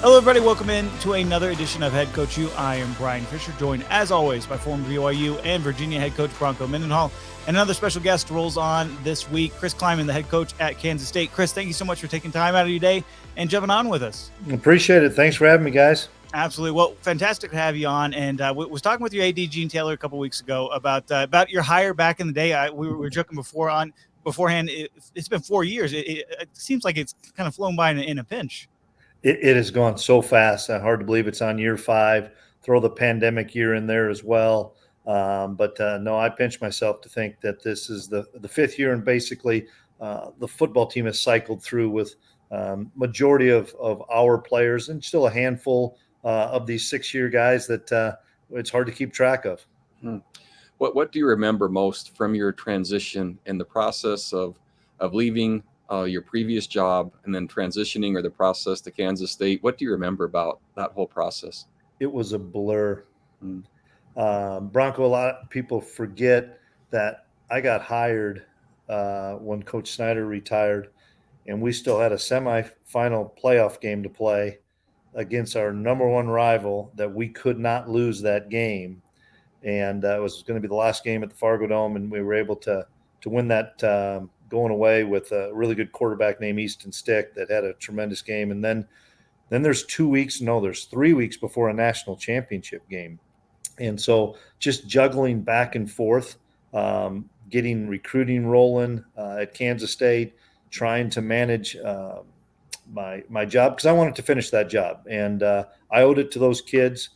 Hello, everybody. Welcome in to another edition of HeadCoachU. I am Bryan Fischer, joined as always by former BYU and Virginia head coach Bronco Mendenhall. And another special guest rolls on this week, Chris Klieman, the head coach at Kansas State. Chris, thank you so much for taking time out of your day and jumping on with us. Appreciate it. Thanks for having me, guys. Absolutely. Well, fantastic to have you on. And was talking with your AD, Gene Taylor, a couple weeks ago about your hire back in the day. We were joking beforehand. It's been 4 years. It seems like it's kind of flown by in a pinch. It has gone so fast. Hard to believe it's on year 5. Throw the pandemic year in there as well. But no, I pinch myself to think that this is the 5th year, and basically the football team has cycled through with majority of our players and still a handful of these 6-year guys that it's hard to keep track of. What do you remember most from your transition in the process of leaving your previous job and then transitioning, or the process to Kansas State? What do you remember about that whole process? It was a blur. Bronco, a lot of people forget that I got hired when Coach Snyder retired, and we still had a semifinal playoff game to play against our number one rival that we could not lose that game. And it was going to be the last game at the Fargo Dome, and we were able to win that going away with a really good quarterback named Easton Stick that had a tremendous game. And then there's 3 weeks before a national championship game. And so just juggling back and forth, getting recruiting rolling at Kansas State, trying to manage my job, because I wanted to finish that job. And I owed it to those kids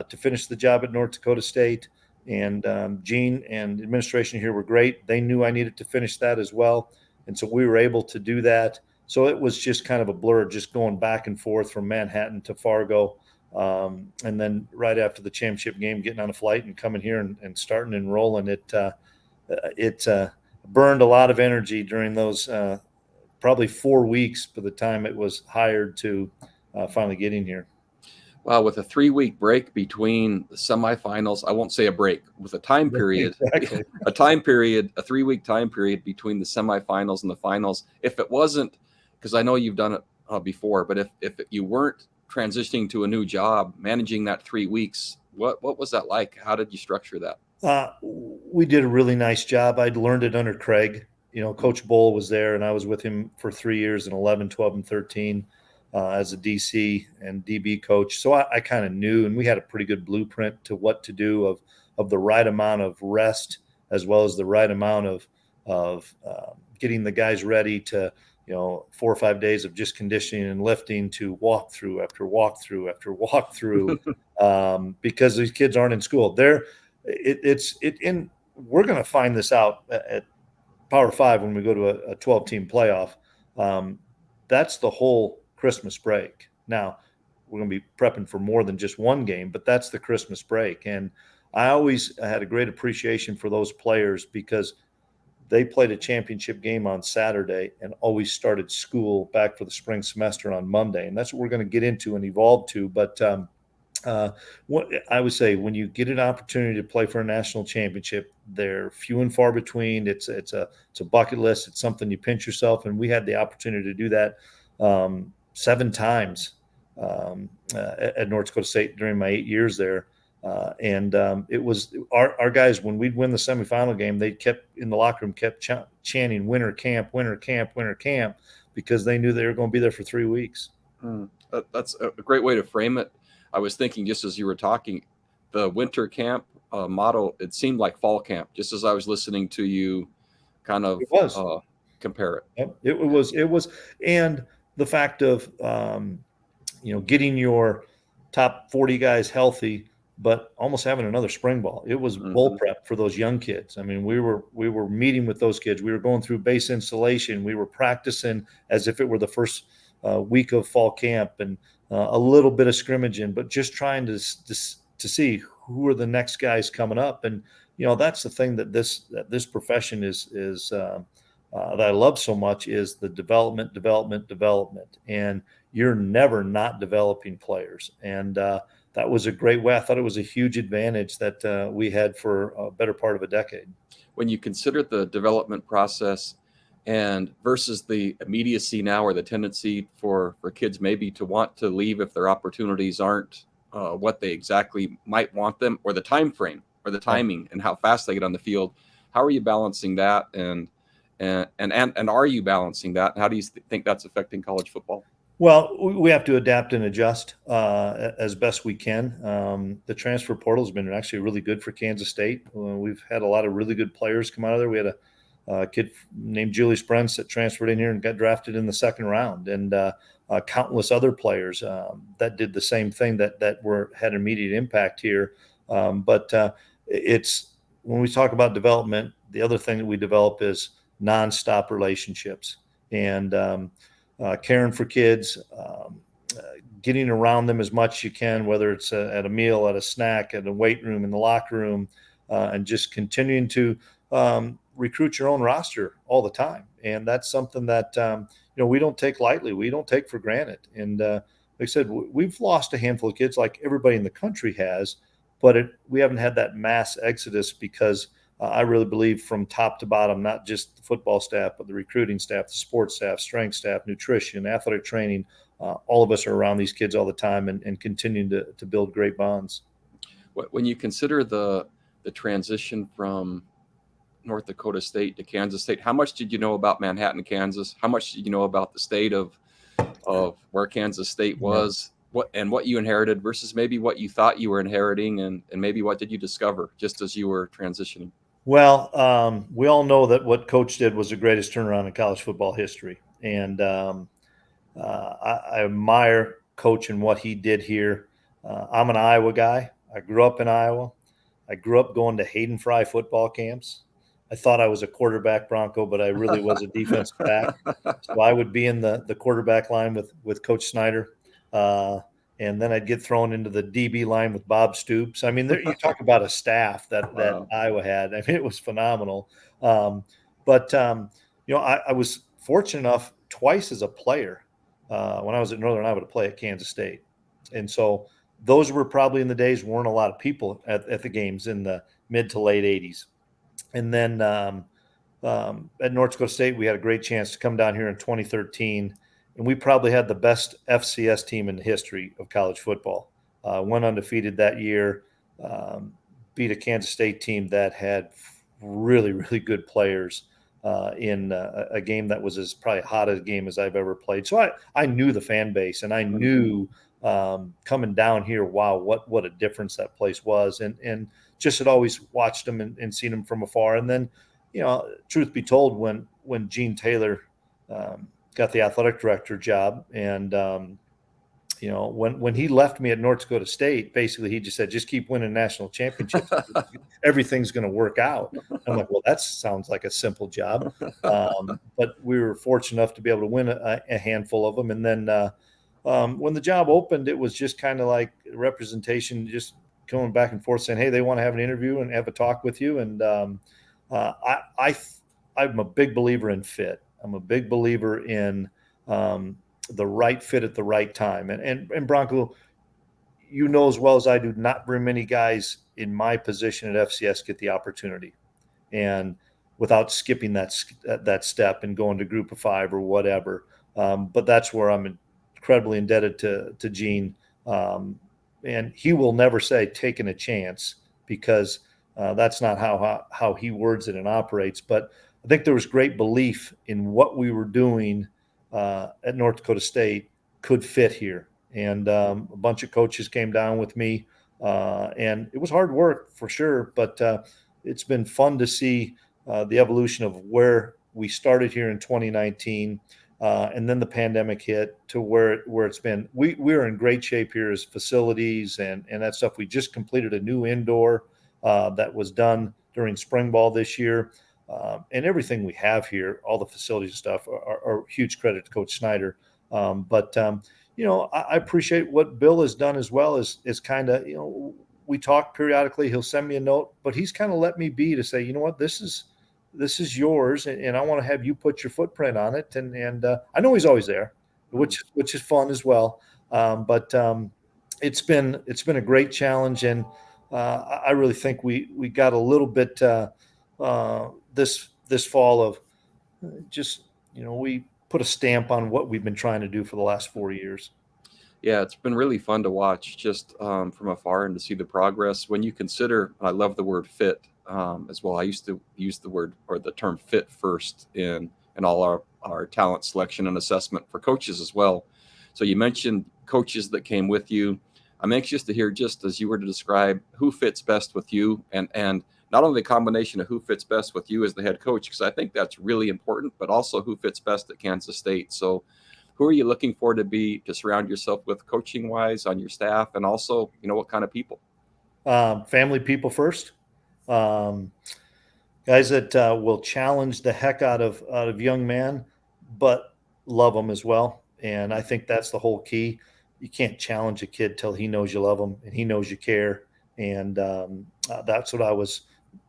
to finish the job at North Dakota State. And Gene and administration here were great. They knew I needed to finish that as well. And so we were able to do that. So it was just kind of a blur, just going back and forth from Manhattan to Fargo. And then right after the championship game, getting on a flight and coming here and starting and rolling. It burned a lot of energy during those probably 4 weeks by the time it was hired to finally getting here. Well, with a 3-week break between the semifinals, I won't say a break, with a time period, Exactly. a 3-week time period between the semifinals and the finals. If it wasn't, because I know you've done it before, but if you weren't transitioning to a new job, managing that 3 weeks, what was that like? How did you structure that? We did a really nice job. I'd learned it under Craig. Coach Bull was there, and I was with him for 3 years in 11, 12, and 13. As a DC and DB coach. So I kind of knew, and we had a pretty good blueprint to what to do of the right amount of rest, as well as the right amount of getting the guys ready to, 4 or 5 days of just conditioning and lifting to walk through after walk through after walk through, because these kids aren't in school. We're going to find this out at Power 5 when we go to a 12-team playoff. That's the whole Christmas break. Now, we're going to be prepping for more than just one game, but that's the Christmas break. And I always had a great appreciation for those players, because they played a championship game on Saturday and always started school back for the spring semester on Monday. And that's what we're going to get into and evolve to. But what I would say, when you get an opportunity to play for a national championship, they're few and far between. It's a bucket list. It's something you pinch yourself. And we had the opportunity to do that 7 times at North Dakota State during my 8 years there. It was our guys, when we'd win the semifinal game, they kept in the locker room, kept chanting winter camp, winter camp, winter camp, because they knew they were going to be there for 3 weeks. That's a great way to frame it. I was thinking, just as you were talking, the winter camp motto, it seemed like fall camp, just as I was listening to you kind of compare it. Yep. It was. And the fact of, getting your top 40 guys healthy, but almost having another spring ball. It was bowl prep for those young kids. I mean, we were meeting with those kids. We were going through base installation. We were practicing as if it were the first week of fall camp, and a little bit of scrimmaging, but just trying to see who are the next guys coming up. And, that's the thing that this profession is that I love so much, is the development. And you're never not developing players. And that was a great way. I thought it was a huge advantage that we had for a better part of a decade. When you consider the development process, and versus the immediacy now, or the tendency for kids maybe to want to leave if their opportunities aren't what they exactly might want them, or the time frame or the timing and how fast they get on the field. How are you balancing that, and are you balancing that? How do you think that's affecting college football? Well, we have to adapt and adjust as best we can. The transfer portal has been actually really good for Kansas State. We've had a lot of really good players come out of there. We had a kid named Julius Brents that transferred in here and got drafted in the second round, and countless other players that did the same thing that had immediate impact here. But it's when we talk about development, the other thing that we develop is nonstop relationships and caring for kids, getting around them as much as you can, whether it's at a meal, at a snack, at a weight room, in the locker room, and just continuing to recruit your own roster all the time. And that's something that, we don't take lightly. We don't take for granted. And like I said, we've lost a handful of kids like everybody in the country has, but we haven't had that mass exodus because I really believe from top to bottom, not just the football staff, but the recruiting staff, the sports staff, strength staff, nutrition, athletic training, all of us are around these kids all the time and continuing to build great bonds. When you consider the transition from North Dakota State to Kansas State, how much did you know about Manhattan, Kansas? How much did you know about the state of where Kansas State was? What you inherited versus maybe what you thought you were inheriting, and maybe what did you discover just as you were transitioning? Well, we all know that what Coach did was the greatest turnaround in college football history. And I admire Coach and what he did here. I'm an Iowa guy. I grew up in Iowa. I grew up going to Hayden Fry football camps. I thought I was a quarterback Bronco, but I really was a defensive back. So I would be in the quarterback line with Coach Snyder. And then I'd get thrown into the DB line with Bob Stoops. I mean, you talk about a staff that Iowa had. I mean, it was phenomenal. But I was fortunate enough twice as a player when I was at Northern Iowa to play at Kansas State. And so those were probably in the days weren't a lot of people at the games in the mid to late 80s. And then at North Dakota State, we had a great chance to come down here in 2013. And we probably had the best FCS team in the history of college football. Went undefeated that year, beat a Kansas State team that had really, really good players in a game that was as probably hot a game as I've ever played. So I knew the fan base, and I knew coming down here, wow, what a difference that place was. And just had always watched them and seen them from afar. And then, truth be told, when Gene Taylor got the athletic director job. And, when he left me at North Dakota State, basically he just said, just keep winning national championships. Everything's going to work out. I'm like, well, that sounds like a simple job. But we were fortunate enough to be able to win a handful of them. And then when the job opened, it was just kind of like representation, just going back and forth saying, hey, they want to have an interview and have a talk with you. And I'm a big believer in fit. I'm a big believer in the right fit at the right time. And Bronco, as well as I do, not very many guys in my position at FCS get the opportunity, and without skipping that step and going to Group of Five or whatever. But that's where I'm incredibly indebted to Gene. And he will never say taking a chance, because that's not how he words it and operates. But I think there was great belief in what we were doing at North Dakota State could fit here. And a bunch of coaches came down with me, and it was hard work for sure, but it's been fun to see the evolution of where we started here in 2019, and then the pandemic hit to where it's been. We're in great shape here as facilities and that stuff. We just completed a new indoor that was done during spring ball this year. And everything we have here, all the facilities and stuff, are huge credit to Coach Snyder. But I appreciate what Bill has done as well. Is kind of, we talk periodically. He'll send me a note, but he's kind of let me be to say, you know what, this is yours, and I want to have you put your footprint on it. And I know he's always there, which is fun as well. But it's been a great challenge, and I really think we got a little bit this fall of, just, we put a stamp on what we've been trying to do for the last 4 years. Yeah, it's been really fun to watch just from afar and to see the progress. When you consider, I love the word fit as well. I used to use the word or the term fit first in all our talent selection and assessment for coaches as well. So you mentioned coaches that came with you. I'm anxious to hear, just as you were to describe, who fits best with you, and not only the combination of who fits best with you as the head coach, because I think that's really important, but also who fits best at Kansas State. So who are you looking for to surround yourself with coaching wise on your staff, and also, what kind of people? Family people first. Guys that will challenge the heck out of young man, but love them as well. And I think that's the whole key. You can't challenge a kid till he knows you love him and he knows you care. And that's what I was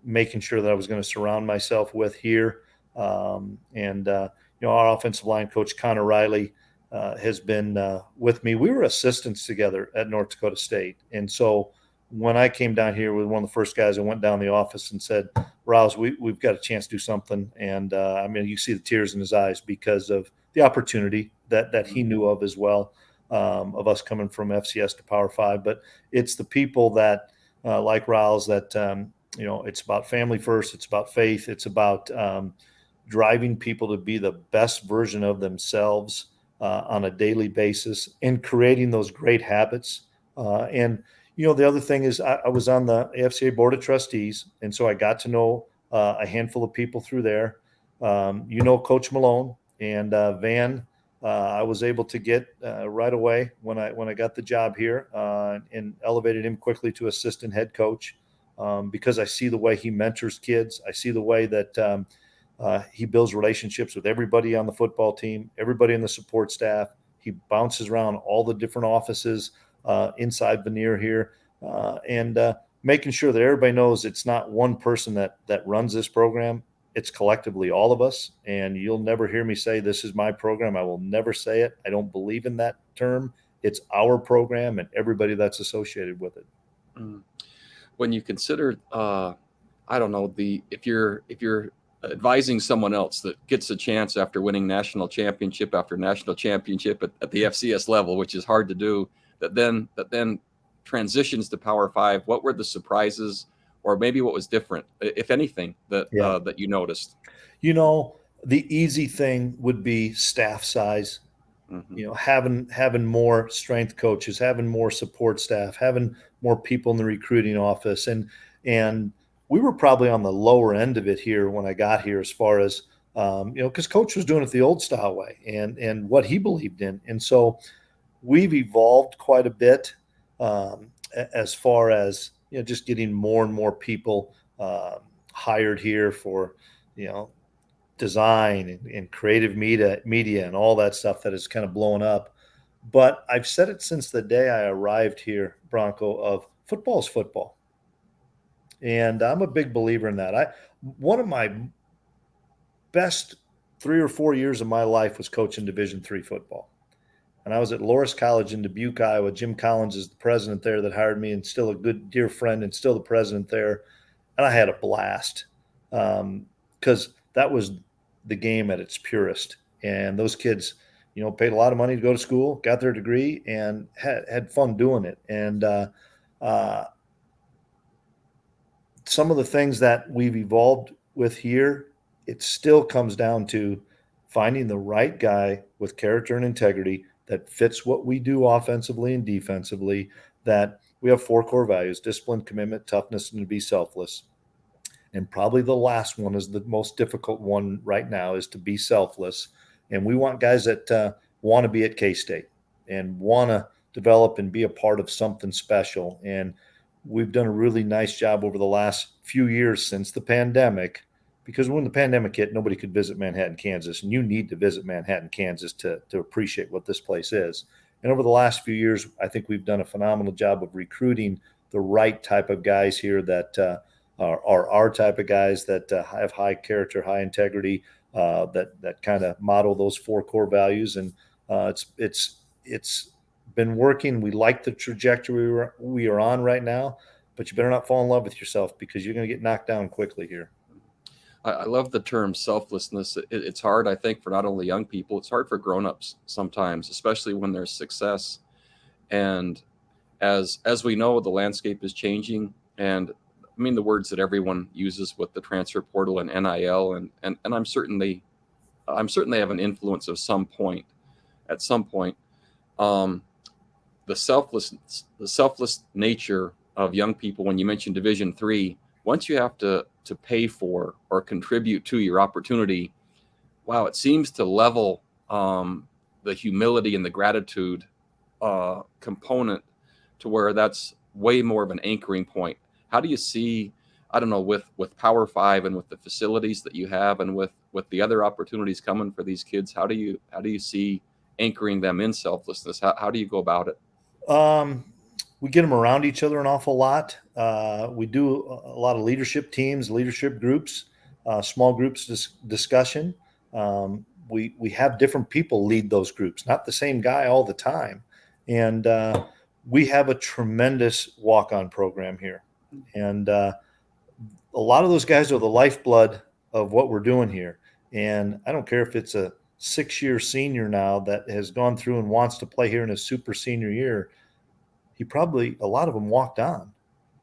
making sure that I was going to surround myself with here. Our offensive line coach, Connor Riley, has been with me. We were assistants together at North Dakota State. And so when I came down here, with one of the first guys, I went down the office and said, Rouse, we've got a chance to do something. And you see the tears in his eyes because of the opportunity that he knew of as well, of us coming from FCS to Power 5. But it's the people that, like Rouse, that, it's about family first. It's about faith. It's about driving people to be the best version of themselves on a daily basis and creating those great habits. The other thing is I was on the AFCA Board of Trustees, and so I got to know a handful of people through there. Coach Malone and Van. I was able to get right away when I got the job here and elevated him quickly to assistant head coach because I see the way he mentors kids. I see the way that he builds relationships with everybody on the football team, everybody in the support staff. He bounces around all the different offices inside Veneer here, and making sure that everybody knows it's not one person that runs this program. It's collectively all of us, and you'll never hear me say this is my program. I will never say it. I don't believe in that term. It's our program and everybody that's associated with it. When you consider, if you're advising someone else that gets a chance after winning national championship after national championship at the FCS level, which is hard to do, that then transitions to Power 5, what were the surprises, or maybe what was different, if anything, that you noticed? The easy thing would be staff size. Mm-hmm. Having more strength coaches, having more support staff, having more people in the recruiting office, and we were probably on the lower end of it here when I got here, as far as because Coach was doing it the old style way and what he believed in, and so we've evolved quite a bit as far as just getting more and more people hired here for design and creative media and all that stuff that is kind of blowing up. But I've said it since the day I arrived here, Bronco, of football's football. And I'm a big believer in that. One of my best 3 or 4 years of my life was coaching Division III football. And I was at Loras College in Dubuque, Iowa. Jim Collins is the president there that hired me, and still a good, dear friend, and still the president there. And I had a blast because that was the game at its purest. And those kids, paid a lot of money to go to school, got their degree, and had fun doing it. And some of the things that we've evolved with here, it still comes down to finding the right guy with character and integrity that fits what we do offensively and defensively, that we have 4 core values: discipline, commitment, toughness, and to be selfless. And probably the last one is the most difficult one right now, is to be selfless. And we want guys that want to be at K-State and want to develop and be a part of something special. And we've done a really nice job over the last few years since the pandemic, because when the pandemic hit, nobody could visit Manhattan, Kansas, and you need to visit Manhattan, Kansas to appreciate what this place is. And over the last few years, I think we've done a phenomenal job of recruiting the right type of guys here that are our type of guys that have high character, high integrity, that kind of model those 4 core values. And it's been working. We like the trajectory we are on right now, but you better not fall in love with yourself, because you're going to get knocked down quickly here. I love the term selflessness. It's hard, I think, for not only young people, it's hard for grown-ups sometimes, especially when there's success. And as we know, the landscape is changing. And I mean, the words that everyone uses with the transfer portal and NIL, and I'm certain they have an influence of some point, at some point. Um, the selfless nature of young people, when you mention Division III, once you have to pay for or contribute to your opportunity, wow, it seems to level the humility and the gratitude component to where that's way more of an anchoring point. How do you see, I don't know, with Power 5 and with the facilities that you have and with the other opportunities coming for these kids, how do you see anchoring them in selflessness? How do you go about it? We get them around each other an awful lot. We do a lot of leadership teams, leadership groups, small groups discussion. We have different people lead those groups, not the same guy all the time. And we have a tremendous walk-on program here. And a lot of those guys are the lifeblood of what we're doing here. And I don't care if it's a 6-year senior now that has gone through and wants to play here in his super senior year. A lot of them walked on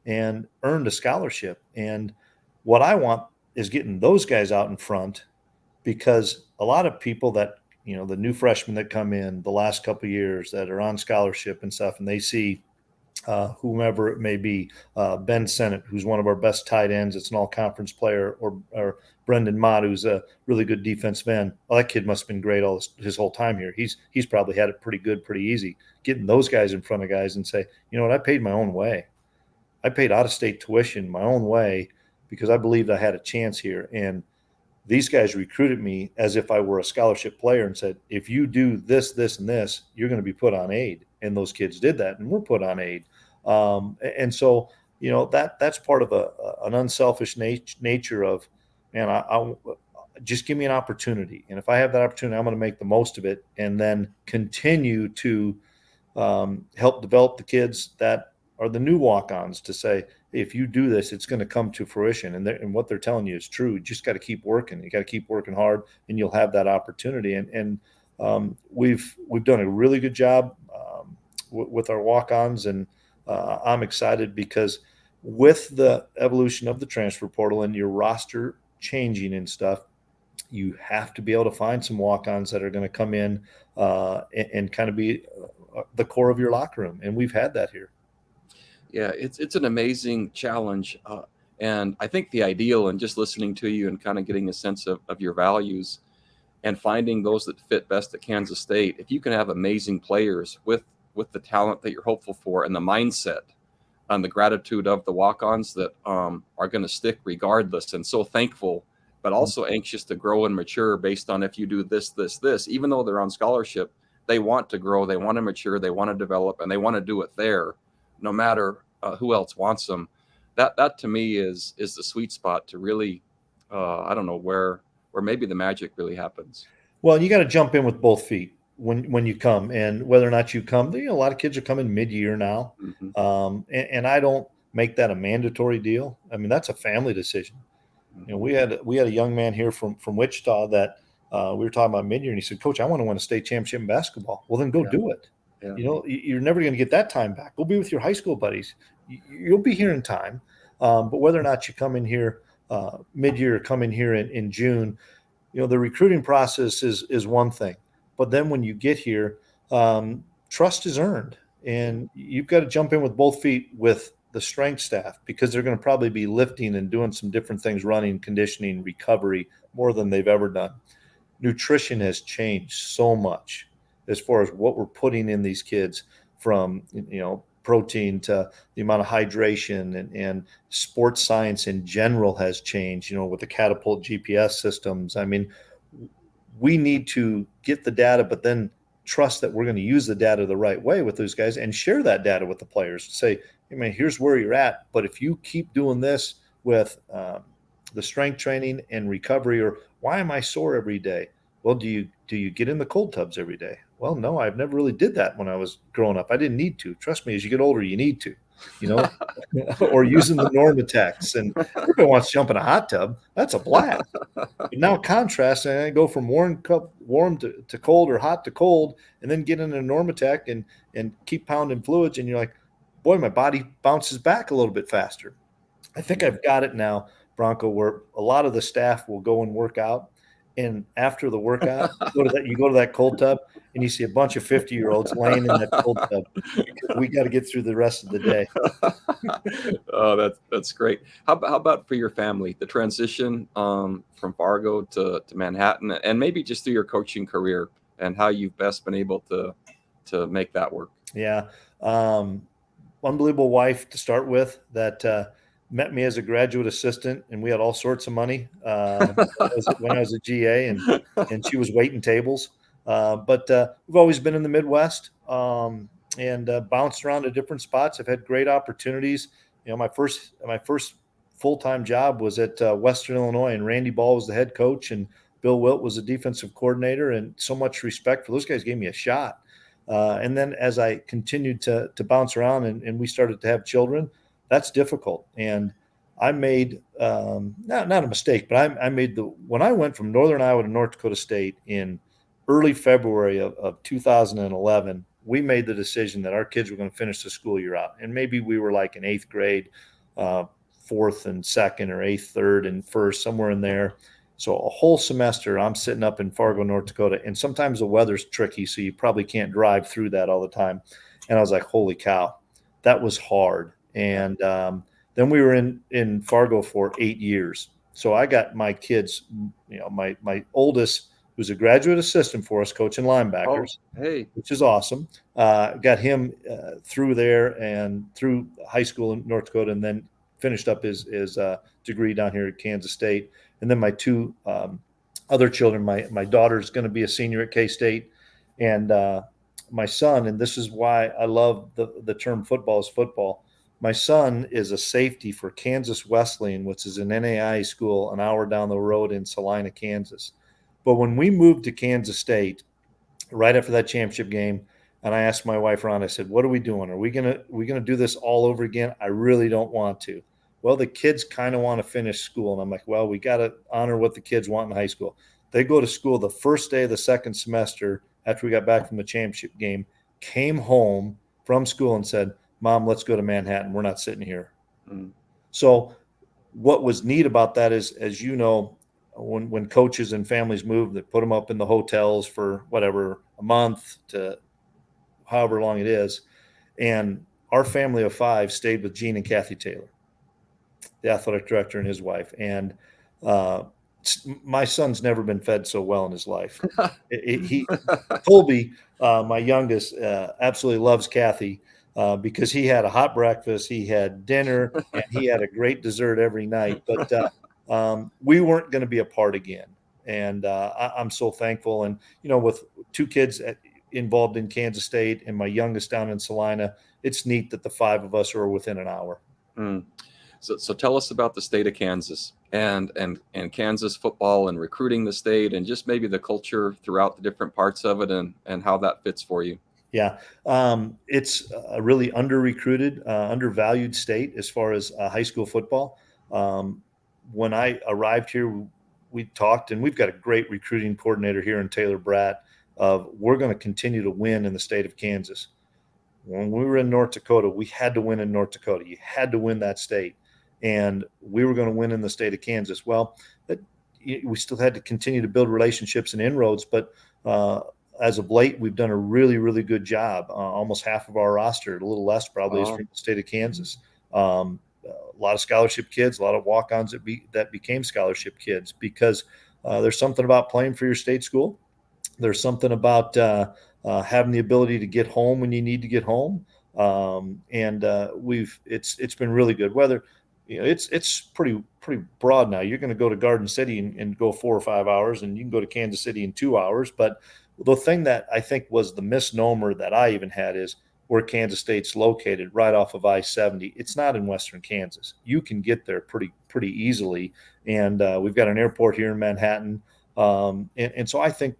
and earned a scholarship. And what I want is getting those guys out in front, because a lot of people that, the new freshmen that come in the last couple of years that are on scholarship and stuff, and they see whomever it may be, Ben Sennett, who's one of our best tight ends, it's an all-conference player, or Brendan Mott, who's a really good defensive end. Well, that kid must have been great his whole time here. He's probably had it pretty good, pretty easy. Getting those guys in front of guys and say, you know what, I paid my own way. I paid out-of-state tuition my own way because I believed I had a chance here. And these guys recruited me as if I were a scholarship player and said, if you do this, this, and this, you're going to be put on aid. And those kids did that and were put on aid. And so, that's part of an unselfish nature of, man, I just give me an opportunity. And if I have that opportunity, I'm going to make the most of it and then continue to help develop the kids that are the new walk-ons to say, hey, if you do this, it's going to come to fruition. And what they're telling you is true. You just got to keep working. You got to keep working hard and you'll have that opportunity. And we've done a really good job with our walk-ons, and I'm excited because with the evolution of the transfer portal and your roster changing and stuff, you have to be able to find some walk-ons that are going to come in and kind of be the core of your locker room. And we've had that here. Yeah, it's an amazing challenge. And I think the ideal, and just listening to you and kind of getting a sense of your values and finding those that fit best at Kansas State, if you can have amazing players with the talent that you're hopeful for and the mindset and the gratitude of the walk-ons that are going to stick regardless, and so thankful, but also anxious to grow and mature based on if you do this, even though they're on scholarship, they want to grow, they want to mature, they want to develop, and they want to do it there, no matter who else wants them. That to me is the sweet spot to really, I don't know, where maybe the magic really happens. Well, you got to jump in with both feet when you come, and whether or not you come, a lot of kids are coming mid-year now. Mm-hmm. And I don't make that a mandatory deal. I mean, that's a family decision. Mm-hmm. We had a young man here from Wichita that we were talking about mid-year, and he said, Coach, I want to win a state championship in basketball. Well, then go do it. Yeah. You're never going to get that time back. Go be with your high school buddies. You'll be here in time. But whether or not you come in here mid-year, come in here in June, the recruiting process is one thing. But then when you get here, trust is earned. And you've got to jump in with both feet with the strength staff, because they're going to probably be lifting and doing some different things, running, conditioning, recovery, more than they've ever done. Nutrition has changed so much as far as what we're putting in these kids, from protein to the amount of hydration, and sports science in general has changed, with the Catapult GPS systems. I mean, we need to get the data, but then trust that we're going to use the data the right way with those guys and share that data with the players. Say, hey man, here's where you're at, but if you keep doing this with the strength training and recovery, or why am I sore every day? Well, do you get in the cold tubs every day? Well, no, I've never really did that when I was growing up. I didn't need to. Trust me, as you get older, you need to. or using the Normatex. And everybody wants to jump in a hot tub. That's a blast. But now contrast, and I go from warm to cold or hot to cold, and then get in a Normatec and keep pounding fluids. And you're like, boy, my body bounces back a little bit faster. I think I've got it now, Bronco, where a lot of the staff will go and work out. And after the workout, you go to that cold tub and you see a bunch of 50-year-olds laying in that cold tub because we got to get through the rest of the day. Oh, that's great. How about for your family, the transition from Fargo to Manhattan, and maybe just through your coaching career and how you've best been able to make that work? Yeah. Unbelievable wife to start with that met me as a graduate assistant, and we had all sorts of money when I was a GA, and she was waiting tables. But we've always been in the Midwest and bounced around to different spots. I've had great opportunities. My first full-time job was at Western Illinois, and Randy Ball was the head coach, and Bill Wilt was the defensive coordinator. And so much respect for those guys gave me a shot. And then as I continued to bounce around and we started to have children, that's difficult. And I made not a mistake, but I made when I went from Northern Iowa to North Dakota State in early February of 2011, we made the decision that our kids were going to finish the school year out. And maybe we were like in 8th grade, 4th and 2nd, or 8th, 3rd and 1st, somewhere in there. So a whole semester, I'm sitting up in Fargo, North Dakota, and sometimes the weather's tricky, so you probably can't drive through that all the time. And I was like, holy cow, that was hard. And then we were in Fargo for 8 years. So I got my kids, my oldest, who's a graduate assistant for us, coaching linebackers, which is awesome. Got him through there and through high school in North Dakota, and then finished up his degree down here at Kansas State. And then my two other children, my daughter's going to be a senior at K-State, and my son, and this is why I love the term football is football. My son is a safety for Kansas Wesleyan, which is an NAIA school an hour down the road in Salina, Kansas. But when we moved to Kansas State, right after that championship game, and I asked my wife, Ron, I said, what are we doing? Are we gonna do this all over again? I really don't want to. Well, the kids kind of want to finish school. And I'm like, well, we got to honor what the kids want in high school. They go to school the first day of the second semester after we got back from the championship game, came home from school and said, Mom, let's go to Manhattan. We're not sitting here. So what was neat about that is, as you know, when coaches and families move, they put them up in the hotels for whatever, a month to however long it is. And our family of 5 stayed with Gene and Kathy Taylor, the athletic director, and his wife. And my son's never been fed so well in his life. Colby, my youngest, absolutely loves Kathy because he had a hot breakfast, he had dinner, and he had a great dessert every night. But we weren't going to be apart again. And I'm so thankful. And, with 2 kids involved in Kansas State and my youngest down in Salina, it's neat that the 5 of us are within an hour. So tell us about the state of Kansas and Kansas football and recruiting the state, and just maybe the culture throughout the different parts of it and how that fits for you. Yeah. It's a really under-recruited, undervalued state as far as high school football. When I arrived here, we talked, and we've got a great recruiting coordinator here in Taylor Bratt we're going to continue to win in the state of Kansas. When we were in North Dakota, we had to win in North Dakota. You had to win that state. And we were going to win in the state of Kansas. Well, we still had to continue to build relationships and inroads, but as of late, we've done a really, really good job. Almost half of our roster, a little less probably, is from the state of Kansas. A lot of scholarship kids, a lot of walk-ons that became scholarship kids, because there's something about playing for your state school. There's something about having the ability to get home when you need to get home. And it's been really good. Whether it's pretty broad now. You're going to go to Garden City and go 4 or 5 hours, and you can go to Kansas City in 2 hours. But the thing that I think was the misnomer that I even had is where Kansas State's located, right off of I-70. It's not in western Kansas. You can get there pretty easily, and we've got an airport here in Manhattan. And so I think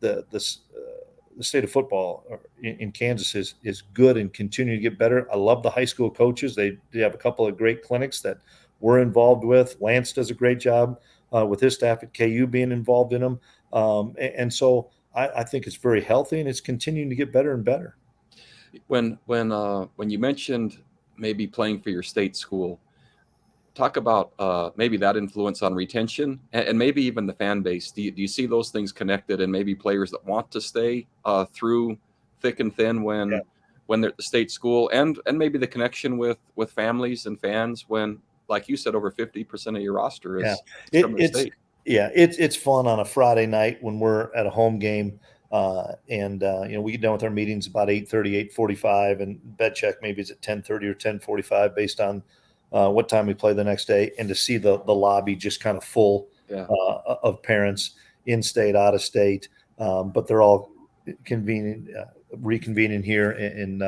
the state of football in Kansas is good and continue to get better. I love the high school coaches. They have a couple of great clinics that we're involved with. Lance does a great job with his staff at KU being involved in them. And so I think it's very healthy, and it's continuing to get better and better. When you mentioned maybe playing for your state school, talk about maybe that influence on retention and maybe even the fan base. Do you see those things connected, and maybe players that want to stay through thick and thin when they're at the state school, and maybe the connection with families and fans when, like you said, over 50% of your roster is from the state? Yeah, it's fun on a Friday night when we're at a home game. We get done with our meetings about 8:30, 8:45, and bed check maybe it's at 10:30 or 10:45 based on what time we play the next day, and to see the lobby just kind of full of parents in state, out of state, but they're all reconvening here in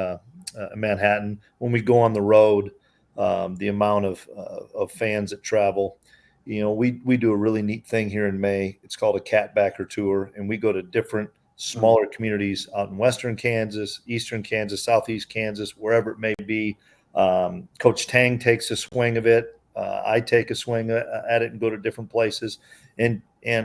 Manhattan. When we go on the road, the amount of fans that travel. We do a really neat thing here in May. It's called a Catbacker Tour, and we go to different smaller communities out in western Kansas, eastern Kansas, southeast Kansas, wherever it may be. Coach Tang takes a swing of it. I take a swing at it and go to different places. And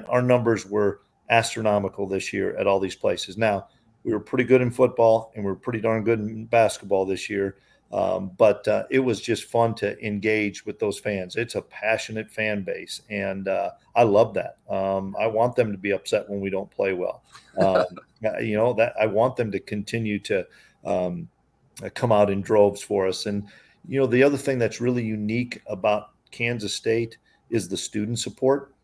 our numbers were astronomical this year at all these places. Now, we were pretty good in football, and we were pretty darn good in basketball this year. But it was just fun to engage with those fans. It's a passionate fan base, and I love that. I want them to be upset when we don't play well. That I want them to continue to come out in droves for us. And the other thing that's really unique about Kansas State is the student support.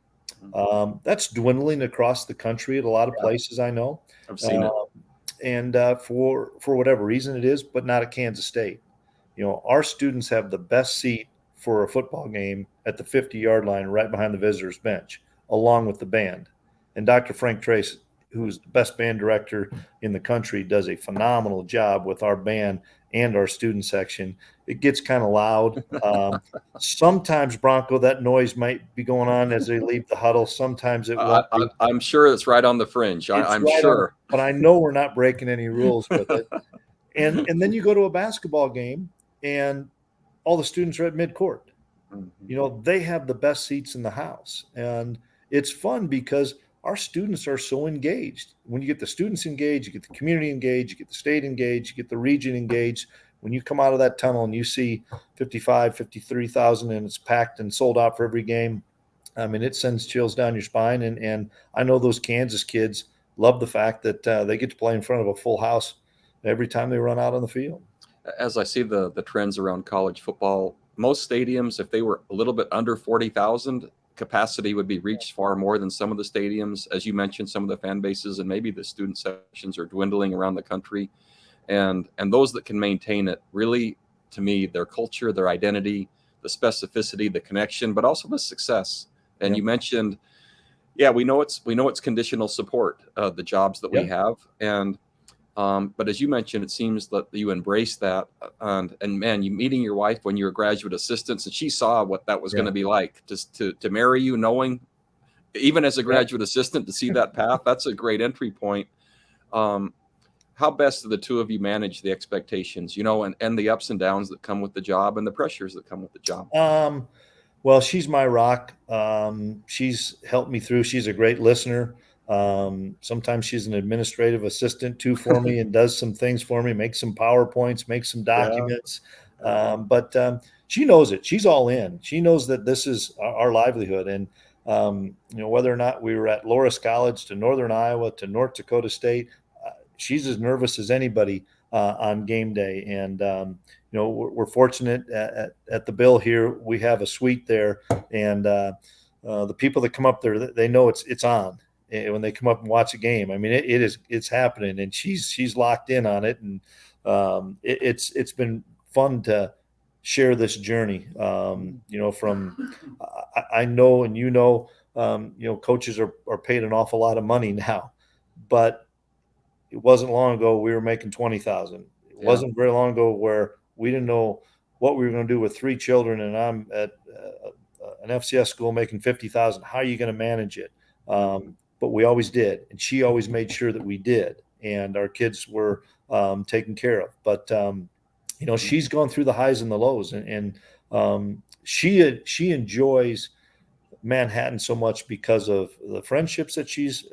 That's dwindling across the country at a lot of places. I know I've seen it, and for whatever reason it is, but not at Kansas State. Our students have the best seat for a football game at the 50-yard line right behind the visitors bench, along with the band. And Dr. Frank Trace, who's the best band director in the country, does a phenomenal job with our band and our student section. It gets kind of loud. Sometimes, Bronco, that noise might be going on as they leave the huddle. Sometimes it won't be. I'm sure it's right on the fringe. I'm right sure. But I know we're not breaking any rules with it. And then you go to a basketball game, and all the students are at midcourt. They have the best seats in the house. And it's fun because our students are so engaged. When you get the students engaged, you get the community engaged, you get the state engaged, you get the region engaged. When you come out of that tunnel and you see 55, 53,000 and it's packed and sold out for every game, I mean, it sends chills down your spine. And I know those Kansas kids love the fact that they get to play in front of a full house every time they run out on the field. As I see the trends around college football, most stadiums, if they were a little bit under 40,000, capacity would be reached far more than some of the stadiums. As you mentioned, some of the fan bases and maybe the student sections are dwindling around the country. And those that can maintain it, really, to me, their culture, their identity, the specificity, the connection, but also the success. And you mentioned, we know it's conditional support, the jobs that we have. And but as you mentioned, it seems that you embrace that, and man, you meeting your wife when you were graduate assistants, and she saw what that was going to be like, just to marry you, knowing, even as a graduate assistant, to see that path. That's a great entry point. How best do the two of you manage the expectations, and the ups and downs that come with the job and the pressures that come with the job? Well, she's my rock. She's helped me through. She's a great listener. Sometimes she's an administrative assistant too for me and does some things for me, makes some PowerPoints, makes some documents. But she knows it. She's all in. She knows that this is our livelihood. And, whether or not we were at Loras College to Northern Iowa to North Dakota State, she's as nervous as anybody on game day. And, we're fortunate at the Bill here. We have a suite there, and the people that come up there, they know it's on when they come up and watch a game. I mean, it's happening, and she's locked in on it. And it's been fun to share this journey. From I know, and coaches are paid an awful lot of money now, but it wasn't long ago we were making 20,000. It wasn't very long ago where we didn't know what we were going to do with 3 children, and I'm at an FCS school making 50,000. How are you going to manage it? But we always did, and she always made sure that we did. and our kids were taken care of. But she's gone through the highs and the lows, and she enjoys Manhattan so much because of the friendships that she's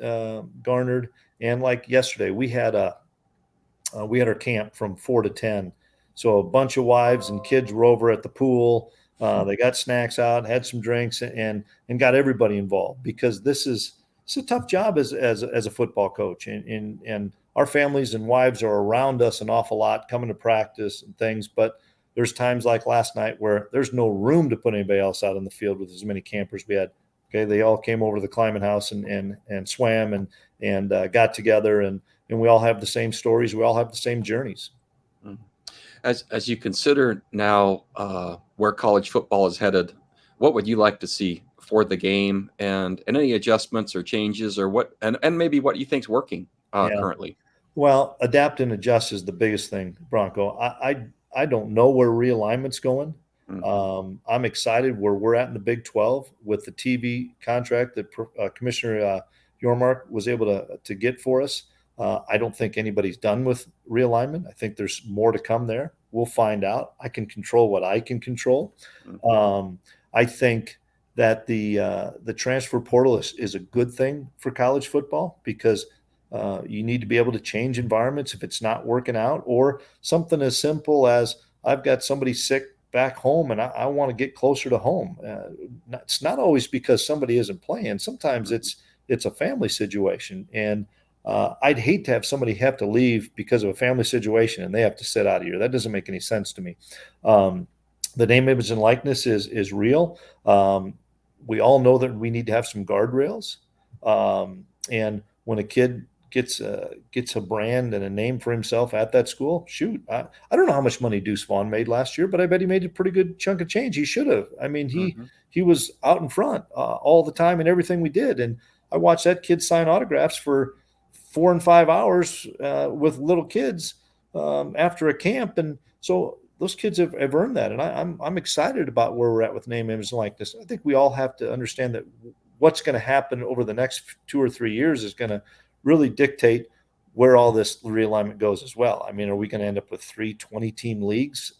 garnered. And like yesterday, we had our camp from 4 to 10. So a bunch of wives and kids were over at the pool. They got snacks out, had some drinks, and got everybody involved, because it's a tough job as a football coach. And our families and wives are around us an awful lot, coming to practice and things. But there's times like last night where there's no room to put anybody else out in the field with as many campers we had. Okay, they all came over to the Klieman house and swam and got together, and we all have the same stories. We all have the same journeys. As you consider now where college football is headed, what would you like to see for the game, and any adjustments or changes, or what, and maybe what you think's working currently? Well, adapt and adjust is the biggest thing, Bronco. I don't know where realignment's going. I'm excited where we're at in the Big 12 with the TV contract that Commissioner Yormark was able to get for us. I don't think anybody's done with realignment. I think there's more to come there. We'll find out. I can control what I can control. I think that the transfer portal is a good thing for college football, because you need to be able to change environments if it's not working out, or something as simple as I've got somebody sick back home and I want to get closer to home. It's not always because somebody isn't playing. Sometimes it's a family situation, and I'd hate to have somebody have to leave because of a family situation and they have to sit out of here. That doesn't make any sense to me. The name, image, and likeness is real. We all know that we need to have some guardrails. And when a kid gets a brand and a name for himself at that school, shoot, I don't know how much money Deuce Vaughn made last year, but I bet he made a pretty good chunk of change. He should have. I mean, he was out in front all the time in everything we did. And I watched that kid sign autographs for 4 and 5 hours with little kids after a camp. And so those kids have earned that. And I'm excited about where we're at with name, image, and likeness. I think we all have to understand that what's going to happen over the next 2 or 3 years is going to really dictate where all this realignment goes as well. I mean, are we going to end up with 3 20-team leagues?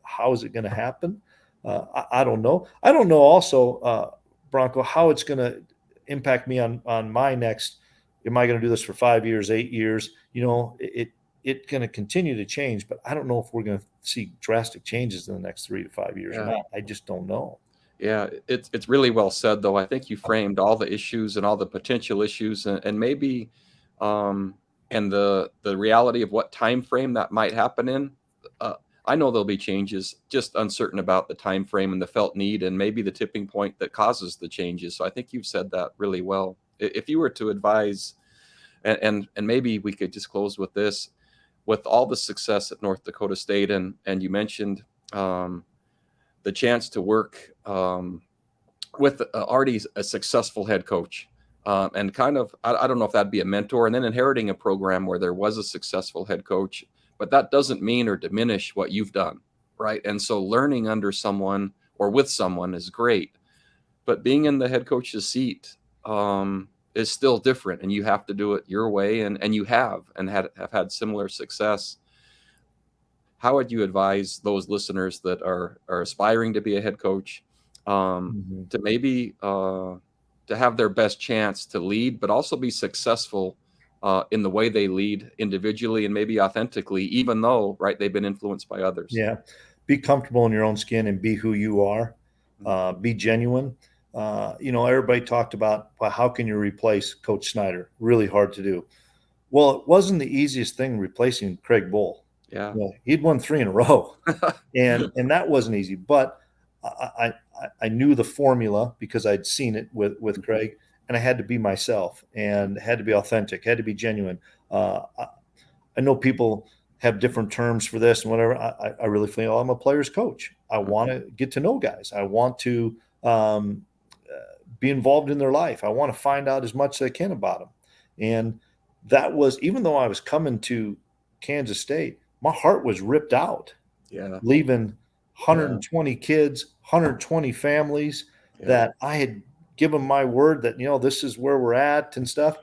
How is it going to happen? I don't know. I don't know also, Bronco, how it's going to impact me on my next. Am I going to do this for 5 years, 8 years? It's going to continue to change, but I don't know if we're going to see drastic changes in the next 3 to 5 years or not. I just don't know. Yeah, it's really well said, though. I think you framed all the issues and all the potential issues, and maybe and the reality of what time frame that might happen in. I know there'll be changes, just uncertain about the time frame and the felt need, and maybe the tipping point that causes the changes. So I think you've said that really well. If you were to advise, and maybe we could just close with this, with all the success at North Dakota State, and you mentioned the chance to work with already a successful head coach, and kind of, I don't know if that'd be a mentor, and then inheriting a program where there was a successful head coach, but that doesn't mean or diminish what you've done, right? And so learning under someone or with someone is great, but being in the head coach's seat is still different, and you have to do it your way, and you have had similar success. How would you advise those listeners that are aspiring to be a head coach to maybe to have their best chance to lead, but also be successful in the way they lead individually and maybe authentically, even though, right, they've been influenced by others? Yeah. Be comfortable in your own skin and be who you are. Be genuine. Everybody talked about, well, how can you replace Coach Snyder? Really hard to do. Well, it wasn't the easiest thing replacing Craig Bull. Yeah. He'd won 3 in a row, and that wasn't easy. But I knew the formula because I'd seen it with Craig, and I had to be myself and had to be authentic, had to be genuine. I know people have different terms for this and whatever. I really feel I'm a player's coach. I want to get to know guys. I want to be involved in their life. I want to find out as much as I can about them. And that was, even though I was coming to Kansas State, my heart was ripped out. Yeah. Leaving 120 kids, 120 families that I had given my word that, this is where we're at and stuff.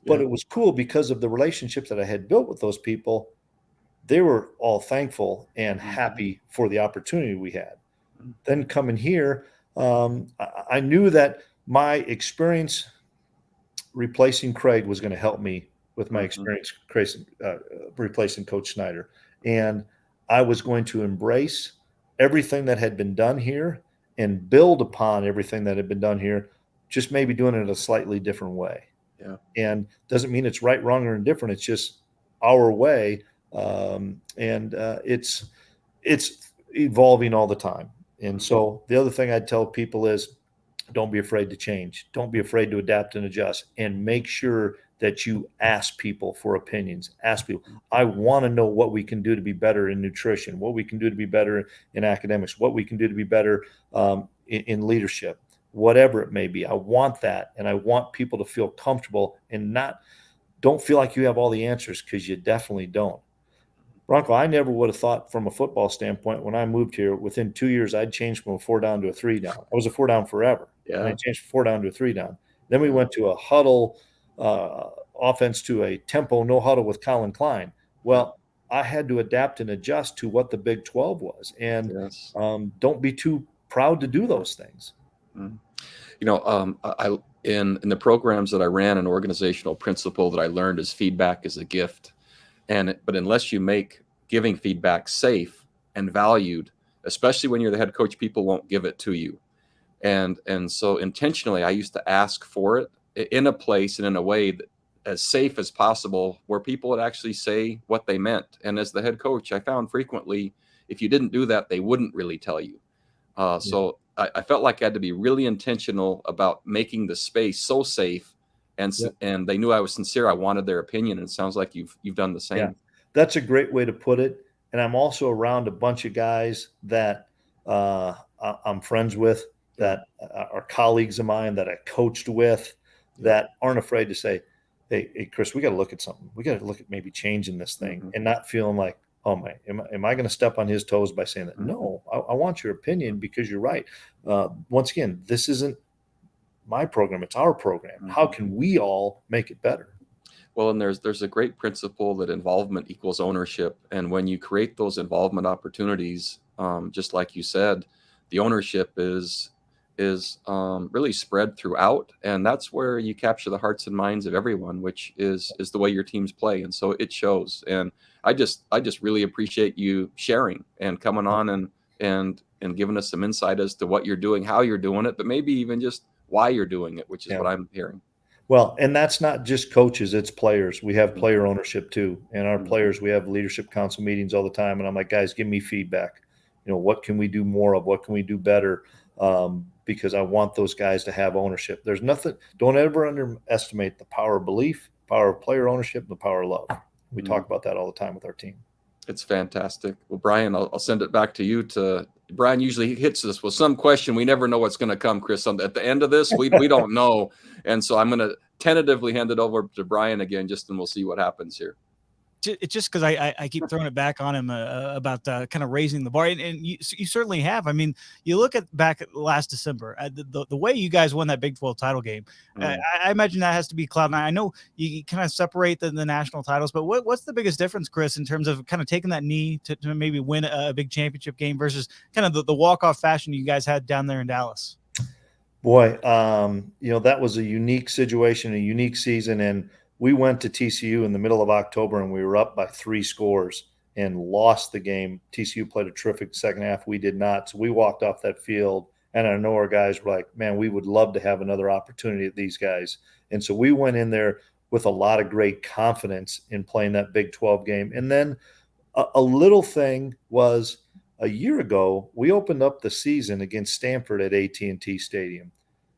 But it was cool because of the relationships that I had built with those people. They were all thankful and happy for the opportunity we had. Then coming here, I knew that my experience replacing Craig was going to help me with my experience replacing Coach Snyder. And I was going to embrace everything that had been done here and build upon everything that had been done here, just maybe doing it a slightly different way. Yeah. And doesn't mean it's right, wrong, or indifferent. It's just our way. It's evolving all the time. And so the other thing I'd tell people is don't be afraid to change. Don't be afraid to adapt and adjust, and make sure that you ask people for opinions. Ask people, I want to know what we can do to be better in nutrition, what we can do to be better in academics, what we can do to be better in leadership, whatever it may be. I want that. And I want people to feel comfortable and don't feel like you have all the answers, because you definitely don't. Bronco, I never would have thought from a football standpoint when I moved here, within 2 years, I'd changed from a 4 down to a 3 down. I was a 4 down forever. Yeah. And I changed from 4 down to a 3 down. Then we went to a huddle offense to a tempo no huddle with Colin Klein. Well, I had to adapt and adjust to what the Big 12 was. And don't be too proud to do those things. You know, I in the programs that I ran, an organizational principle that I learned is feedback is a gift. But unless you make giving feedback safe and valued, especially when you're the head coach, people won't give it to you. And so intentionally, I used to ask for it in a place and in a way that as safe as possible, where people would actually say what they meant. And as the head coach, I found frequently, if you didn't do that, they wouldn't really tell you. So I felt like I had to be really intentional about making the space so safe. And they knew I was sincere. I wanted their opinion. And it sounds like you've done the same. Yeah, that's a great way to put it. And I'm also around a bunch of guys that I'm friends with, that are colleagues of mine, that I coached with, that aren't afraid to say, hey, Chris, we got to look at something. We got to look at maybe changing this thing, and not feeling like, oh my, am I going to step on his toes by saying that? No, I want your opinion, because you're right. Once again, this isn't my program, it's our program. How can we all make it better? Well, and there's a great principle that involvement equals ownership. And when you create those involvement opportunities, just like you said, the ownership is really spread throughout. And that's where you capture the hearts and minds of everyone, which is the way your teams play. And so it shows. And I just really appreciate you sharing and coming on and giving us some insight as to what you're doing, how you're doing it, but maybe even just why you're doing it, which is what I'm hearing. Well, and that's not just coaches, it's players. We have player ownership too. And our players, we have leadership council meetings all the time. And I'm like, guys, give me feedback. What can we do more of? What can we do better? Because I want those guys to have ownership. There's nothing, don't ever underestimate the power of belief, power of player ownership, and the power of love. We talk about that all the time with our team. It's fantastic. Well, Brian, I'll send it back to you. Brian usually hits us with some question. We never know what's going to come, Chris. At the end of this, we don't know. And so I'm going to tentatively hand it over to Brian again, and we'll see what happens here. It's just because I keep throwing it back on him about kind of raising the bar, and you certainly have. I mean, you look back at last December, the way you guys won that Big 12 title game. I imagine that has to be cloud nine. I know you kind of separate the national titles, but what's the biggest difference, Chris, in terms of kind of taking that knee to maybe win a big championship game versus kind of the walk-off fashion you guys had down there in Dallas? Boy, that was a unique situation, a unique season, and we went to TCU in the middle of October, and we were up by 3 scores and lost the game. TCU played a terrific second half. We did not. So we walked off that field, and I know our guys were like, man, we would love to have another opportunity at these guys. And so we went in there with a lot of great confidence in playing that Big 12 game. And then a little thing was, a year ago, we opened up the season against Stanford at AT&T Stadium.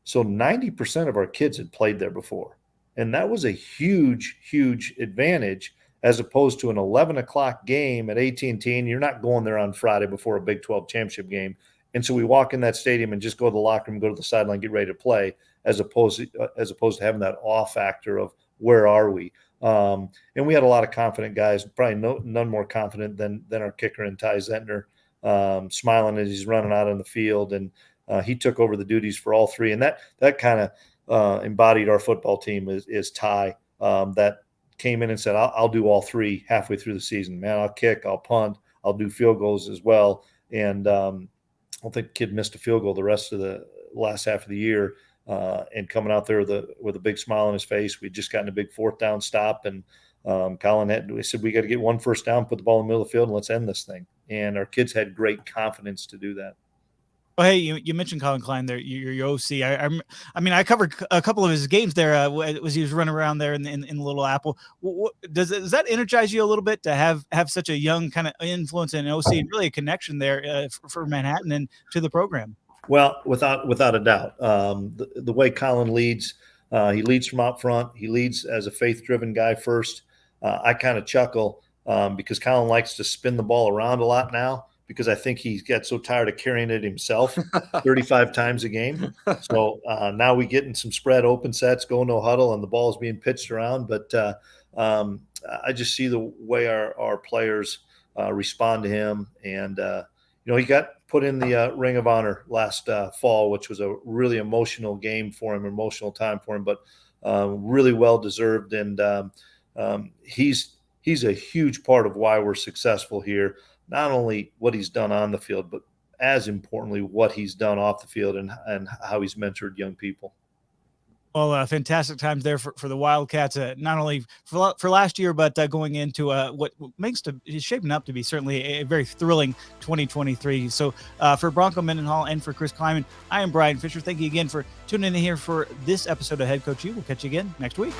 So 90% of our kids had played there before. And that was a huge, huge advantage, as opposed to an 11 o'clock game at AT&T, and you're not going there on Friday before a Big 12 championship game. And so we walk in that stadium and just go to the locker room, go to the sideline, get ready to play, as opposed to having that awe factor of where are we. And we had a lot of confident guys, probably none more confident than our kicker and Ty Zentner, smiling as he's running out on the field. And he took over the duties for all 3. And that kind of embodied our football team is Ty. that came in and said, I'll do all three halfway through the season. Man, I'll kick, I'll punt, I'll do field goals as well. And I don't think the kid missed a field goal the rest of the last half of the year. And coming out there with a big smile on his face. We'd just gotten a big 4th down stop, and we said, we got to get 1 first down, put the ball in the middle of the field, and let's end this thing. And our kids had great confidence to do that. Well, hey, you mentioned Colin Klein there, your OC. I mean, I covered a couple of his games there. As he was running around there in the Little Apple. Does that energize you a little bit to have such a young kind of influence in OC, and really a connection there for Manhattan and to the program? Well, without a doubt, the way Colin leads, he leads from out front. He leads as a faith-driven guy first. I kind of chuckle because Colin likes to spin the ball around a lot now, because I think he gets so tired of carrying it himself 35 times a game. So now we get in some spread open sets, go no huddle, and the ball is being pitched around. But I just see the way our players respond to him. And, he got put in the Ring of Honor last fall, which was a really emotional game for him, emotional time for him, but really well-deserved. And he's a huge part of why we're successful here. Not only what he's done on the field, but as importantly, what he's done off the field and how he's mentored young people. Well, fantastic times there for the Wildcats, not only for last year, but going into what is shaping up to be certainly a very thrilling 2023. So for Bronco Mendenhall and for Chris Klieman, I am Bryan Fischer. Thank you again for tuning in here for this episode of Head Coach U. We'll catch you again next week.